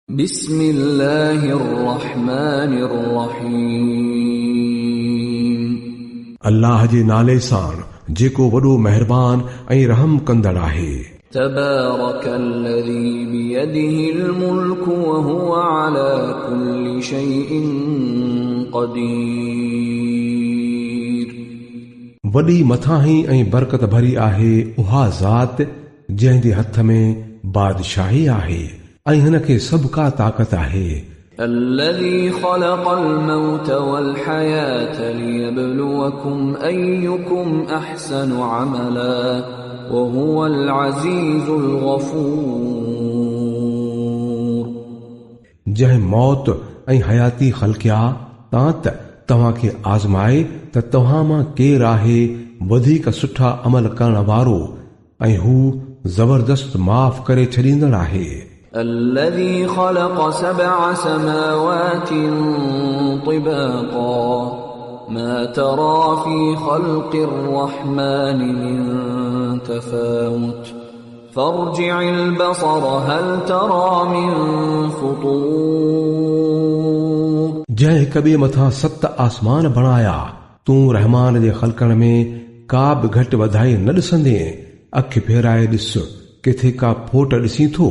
बिस्मिल्लाहिर्रहमानिर्रहीम। अल्लाह जे नाले सां जेको वॾो मेहरबान ऐं रहम कंदड़ आहे। तबारकल्लज़ी बियदिहिल मुल्कु व हुवा अला कुल्लि शैइन क़दीर। वॾी मथाहीं ऐं बरकत भरी आहे उहा ज़ात जंहिं जे हथ में बादशाही आहे ऐं हिन खे सभु का ताक़त आहे। الذي خلق الموت والحياة ليبلوكم أيكم أحسن عملا وهو العزيز الغفور। जंहिं मौत ऐं हयाती ख़लक़िया तां त तव्हां खे आज़माए त तव्हां मां केरु आहे वधीक सुठा अमल करण वारो ऐं हू ज़बरदस्त माफ़ करे छॾींदड़ आहे। الذي خلق 7 سماوات طباقا ما ترى في خلق الرحمن من تفاوت فارجع البصر هل ترى من فطور। जंहिं हिक ॿिए मथां 7 आसमान बणाया तूं रहमान जे ख़लक़ण में का बि घटि वधाई न ॾिसंदे अखि फेराए ॾिस किथे का फोट ॾिसी थो।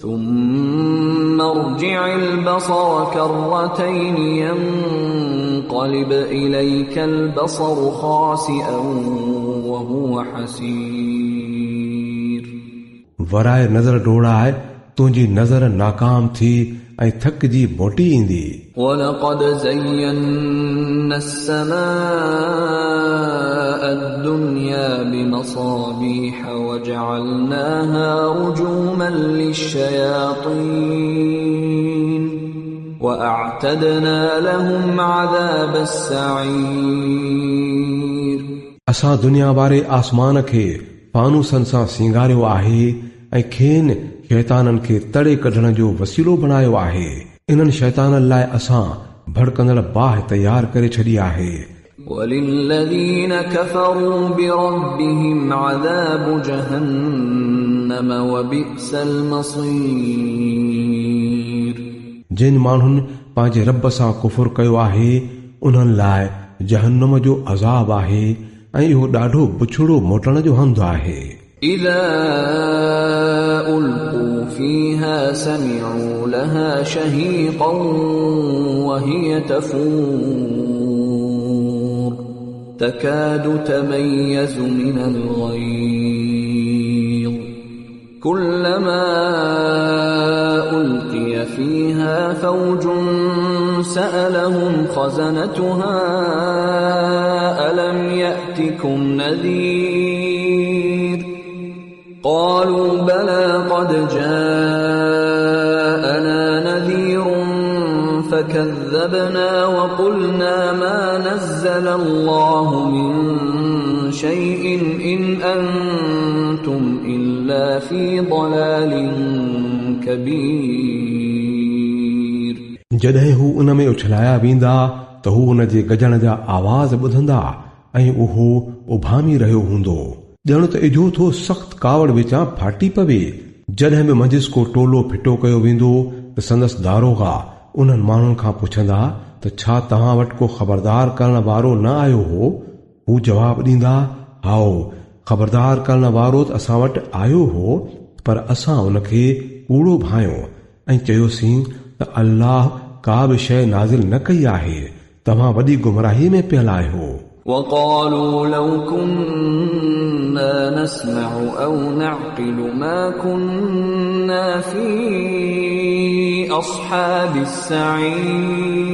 ثم ارجع البصر كرتين ينقلب إليك البصر خاسئا وهو حسير। वराए नज़र डोड़ाए तुंहिंजी नज़र नाकाम थी ऐं थकिजी मोटी ईंदी। ولقد زينا السماء الدنيا بمصابيح وجعلناها رجوما للشياطين وأعتدنا لهم عذاب السعير। असां दुनिया वारे आसमान खे फानूसन सां सिंगारियो आहे ऐं खेनि शैताननि खे तड़े कढण जो वसीलो बणायो आहे। इन्हनि शैताननि लाइ असां भड़कंदड़ बाहि तयार करे छॾी आहे। वलिल्लज़ीन कफ़रू बिरब्बिहिम अज़ाबु जहन्नम वबिअसल मसीर। जिन माण्हुनि पंहिंजे रब सां कुफुर कयो आहे उन्हनि लाइ जहन्नम जो अज़ाब आहे ऐं इहो ॾाढो बुछड़ो मोटण जो हंधु आहे। إذا ألقوا فيها سمعوا لها شهيقا وهي تفور تكاد تميز من الغيظ كلما ألقي فيها فوج سألهم خزنتها ألم يأتكم نذير قالوا بلى قد جاءنا نذير فكذبنا وقلنا ما نزل الله من شيء إن أنتم إلا في ضلال كبير। जॾहिं हू उन में उछलाया वेंदा त हू उन जे गजण जा आवाज़ ॿुधंदा ऐं उहो उभामी रहियो हूंदो। ॼण त इजो थो सख़्त कावड़ विचां फाटी पवे। जॾहिं बि मंझिस को टोलो फिटो कयो वेंदो त संदसि दारोगा उन्हनि माण्हुनि खां पुछंदा त छा तव्हां वटि को ख़बरदार करण वारो न आयो हो? हू जवाब ॾींदा हाओ ख़बरदार करण वारो त असां वटि आयो हो पर असां उन खे कूड़ो भायो ऐं चयोसीं त अल्लाह का बि शइ नाज़िल न कई आहे, तव्हां वॾी गुमराही में पियल आहियो। وقالوا لو كنا نسمع أو نعقل ما كنا في أصحاب السعير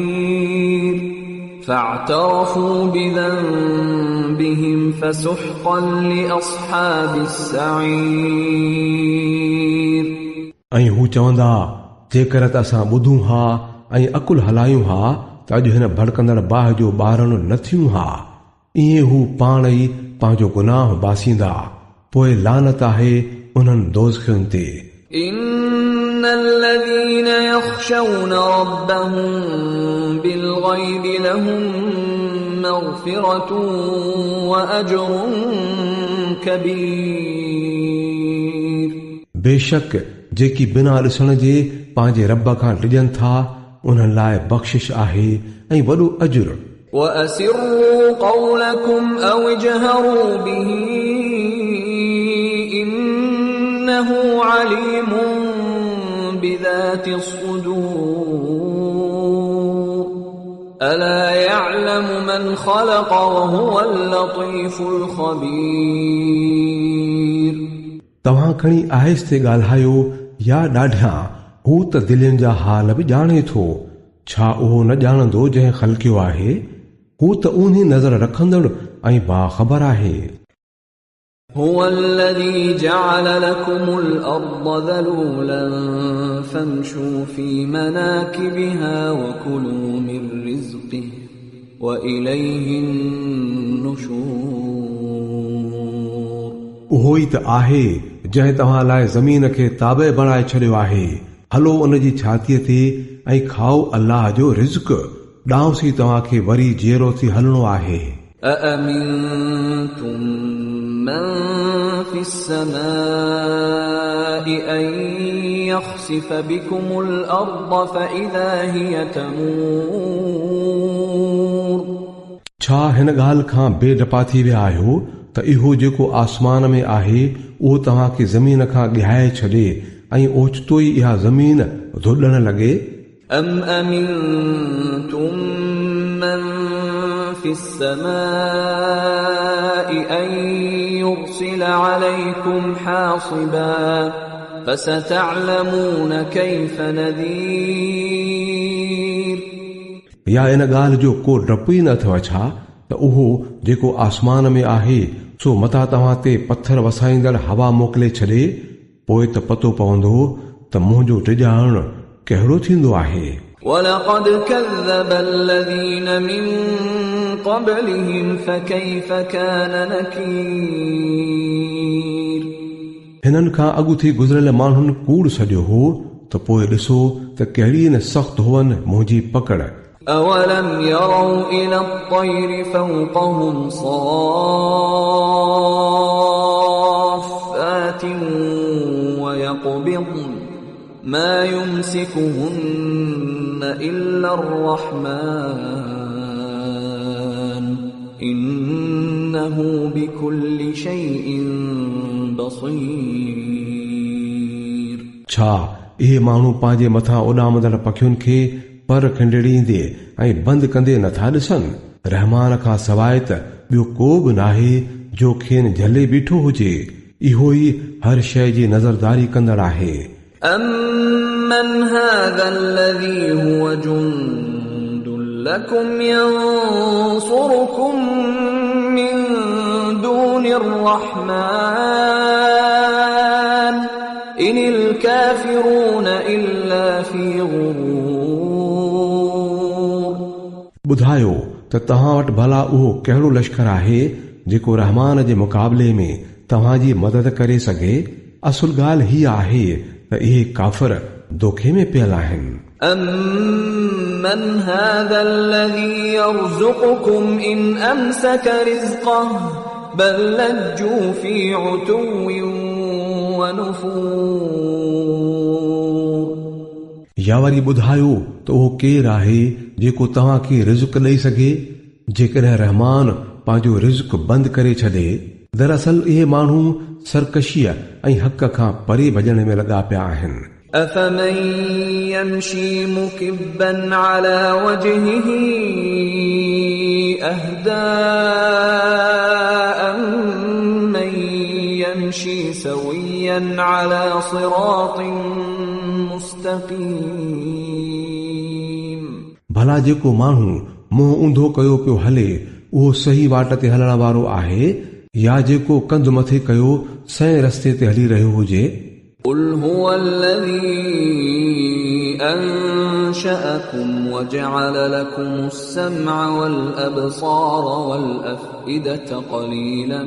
فاعترفوا بذنبهم فسحقا لأصحاب السعير। ऐं हू चवंदा जेकर त असां ॿुधूं हा ऐं अकुल हलायूं हा त अॼु हिन भड़कंदड़ बाहि जो ॿारणो न थियूं हा। ईअं हू पाण ई पंहिंजो गुनाह बासींदा पोइ लानत आहे उन्हनि दोज़खियुनि ते। إن الذين يخشون ربهم بالغيب لهم مغفرة وأجر كبير। बेशक जेकी बिना ॾिसण जे पंहिंजे रब खां डिॼनि था उन्हनि लाइ बख़्शिश आहे ऐं वॾो अजुर। وَأَسِرُّوا قَوْلَكُمْ أَوْ اجْهَرُوا بِهِ إِنَّهُ عَلِيمٌ بِذَاتِ الصُّدُورِ أَلَا يَعْلَمُ مَنْ خَلَقَ وَهُوَ اللَّطِيفُ الْخَبِيرُ तव्हां खणी आहिस्ते ॻाल्हायो या ॾाढियां, हू त दिलनि जा हाल बि ॼाणे थो। छा उहो न ॼाणंदो जंहिं ख़ल्क़ियो आहे? हू त उन्ही नज़र रखंदड़ ऐं बाख़बर आहे। هو الذي جعل لكم الأرض ذلولا فامشوا في مناكبها وكلوا من رزقه وإليه النشور उहो ई त आहे जंहिं तव्हां लाइ ज़मीन खे ताबे बणाए छॾियो आहे। हलो उन जी छातीअ ते ऐं खाओ अल्लाह जो रिज़्क़, ॾांहुं तव्हांखे वरी जीअरो थी हलणो आहे। أأمنتم من في السماء أن يخسف بكم الأرض فإذا هي تمور छा हिन ॻाल्हि खां बेडपा थी विया आहियो त इहो जेको आसमान में आहे उहो तव्हांखे ज़मीन खां ॻहाए छॾे ऐं ओचितो ई इहा ज़मीन धुॾण लॻे? أم أمنتم من في السماء أن يرسل عليكم حاصبا فستعلمون كيف نذير या इन ॻाल्हि जो को डपु ई न अथव छा त उहो जेको आसमान में आहे सो मथां तव्हां ते पत्थर वसाईंदड़ हवा मोकिले छॾे, पोइ त पतो पवंदो त मुंहिंजो टिॼाइण कहिड़ो थींदो आहे। ولقد كذب الذين من قبلهم فكيف كان نكير हिननि खां अॻु थी गुज़रियल माण्हुनि कूड़ सॼो हो त पोइ ॾिसो त कहिड़ी न सख़्त हुअनि मुंहिंजी पकड़। أولم يروا إلى الطير فوقهم صافات ويقبضن ما يمسكهن إلا الرحمن إنه بكل شيء بصير छा इहे माण्हू पंहिंजे मथां उॾामंदड़ पखियुनि खे पर खंडेड़ींदे ऐं बंदि कंदे नथा ॾिसनि? रहमान खां सवाइ त ॿियो को बि नाहे जो खेनि झले बीठो हुजे। इहो ई हर शइ जी नज़रदारी कंदड़ आहे। أَمَّنْ هَذَا الَّذِي هُوَ جُنْدٌ لَكُمْ يَنْصُرُكُمْ مِنْ دُونِ الرَّحْمَنِ إِنِ الْكَافِرُونَ إِلَّا فِي غُرُورٍ ॿुधायो त तव्हां वटि भला उहो कहिड़ो लश्कर आहे जेको रहमान जे मुक़ाबले में तव्हांजी मदद करे सघे? असुल ॻाल्हि हीअ आहे त इहे काफ़िर दोखे में पियल आहिनि। أَمَّنْ هَذَا الَّذِي يَرْزُقُكُمْ إِنْ أَمْسَكَ رِزْقَهُ بَلْ لَجُّوا فِي عُتُوٍّ وَنُفُورٍ या वरी ॿुधायो त उहो केरु आहे जेको तव्हांखे रिज़्क़ ॾेई सघे जेकॾहिं रहमान पंहिंजो रिज़्क़ बंदि करे छॾे? दरअसल इहे माण्हू सरकशीअ ऐं हक़ खां परे भॼण में लॻा पिया आहिनि। أَفَمَنْ يَمْشِي مُكِبًّا عَلَى وَجْهِهِ أَهْدَىٰ أَمَّنْ يَمْشِي سَوِيًّا عَلَى صِرَاطٍ मुस्तक़ीम भला जेको माण्हू मुंहुं ऊंधो कयो पियो हले उहो सही वाट ते हलण वारो आहे या जेको कंध मथे कयो सही रस्ते ते हली रहियो हुजे? قُلْ هُوَ الَّذِي أَنشَأَكُمْ وَجَعَلَ لَكُمُ السَّمْعَ وَالْأَبْصَارَ وَالْأَفْئِدَةَ قَلِيلًا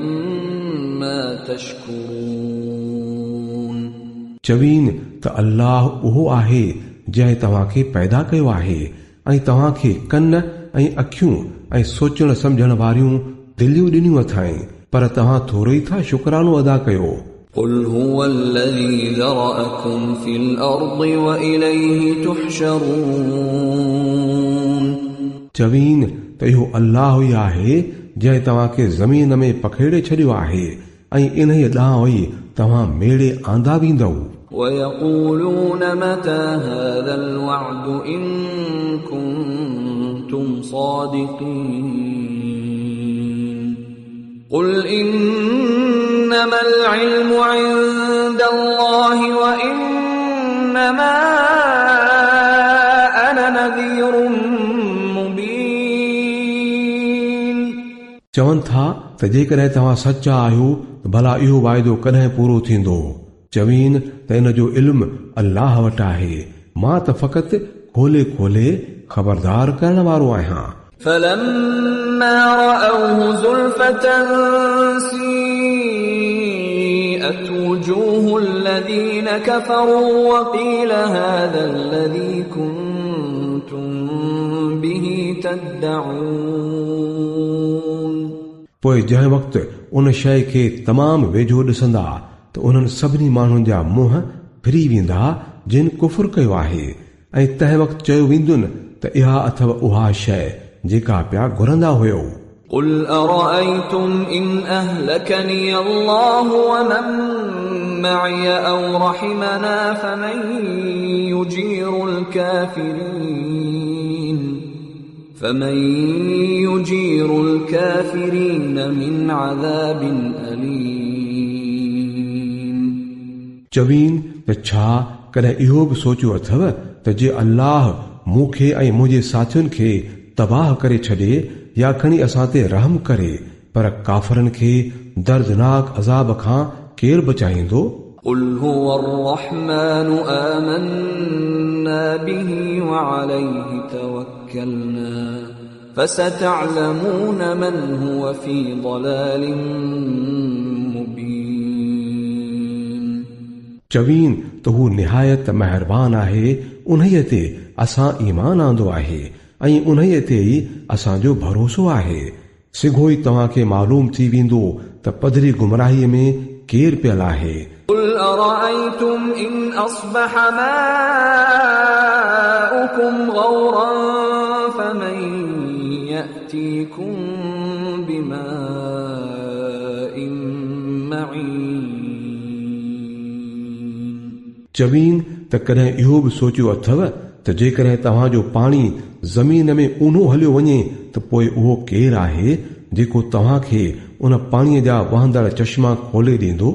مَا تَشْكُرُونَ चवीन त अल्लाह उहो आहे जंहिं तव्हांखे पैदा कयो आहे ऐं तव्हांखे कन ऐं अखियूं ऐं सोचण सम्झण वारियूं दिलियूं ॾिनियूं अथई, पर तव्हां थोरो ई था शुक्रानो अदा कयो। قل هو الذي ذرأكم في الأرض وإليه تحشرون चवीन त इहो अल्लाह ई आहे जंहिं तव्हांखे ज़मीन में पखेड़े छॾियो आहे ऐं इन्हीअ ॾांहुं ई तव्हां मेड़े आंदा वेंदव ويقولون متى هذا الوعد إن كنتم صادقين قل إنما العلم عند الله وإنما أنا نذير مبين चवनि था त जेकॾहिं तव्हां सचा आहियो त भला इहो वाइदो कॾहिं पूरो थींदो चवीन त इन जो इल्मु अल्लाह वटि आहे मां त फ़क़ति खोले खोले ख़बरदार करण वारो आहियां فلما رأوه زلفة سيئت وجوه الذين كفروا وقيل هذا الذي كنتم به تدعون पोइ जंहिं वक़्तु उन शइ खे तमामु वेझो ॾिसंदा त उन्हनि सभिनी माण्हुनि जा मुंहं फिरी वेंदा जिन कुफुर कयो आहे ऐं तंहिं वक़्तु चयो वेंदुनि त इहा अथव उहा शइ जेका पिया घुरंदा हुयो قل أرأيتم إن أهلكني الله ومن معي أو رحمنا فمن يجير الكافرين من عذاب أليم चवीन त छा कॾहिं इहो बि सोचियो अथव त जे अल्लाह मूंखे ऐं मुंहिंजे साथियुनि खे तबाह करे छॾे या खणी असां ते रहम करे पर काफ़रनि खे दर्दनाक अज़ाब खां केरु बचाईंदो قل هو الرحمن آمنا به وعليه توكلنا فستعلمون من هو في ضلال مبين चवीन त हू निहायत महिरबान आहे उन्हीअ ते असां ईमान आंदो आहे ऐं उन्हीअ ते ई असांजो भरोसो आहे सिघो ई तव्हांखे मालूम थी वेंदो त पधरी गुमराहीअ में केरु पियल आहे قل أرأيتم إن أصبح ماؤكم غورا فمن يأتيكم بماء معين चवीन त कॾहिं इहो बि सोचियो अथव त जेकॾहिं तव्हांजो पाणी ज़मीन में ऊन्हो हलियो वञे त पोइ उहो केरु आहे जेको तव्हांखे उन पाणीअ जा वहंदड़ चश्मा खोले ॾींदो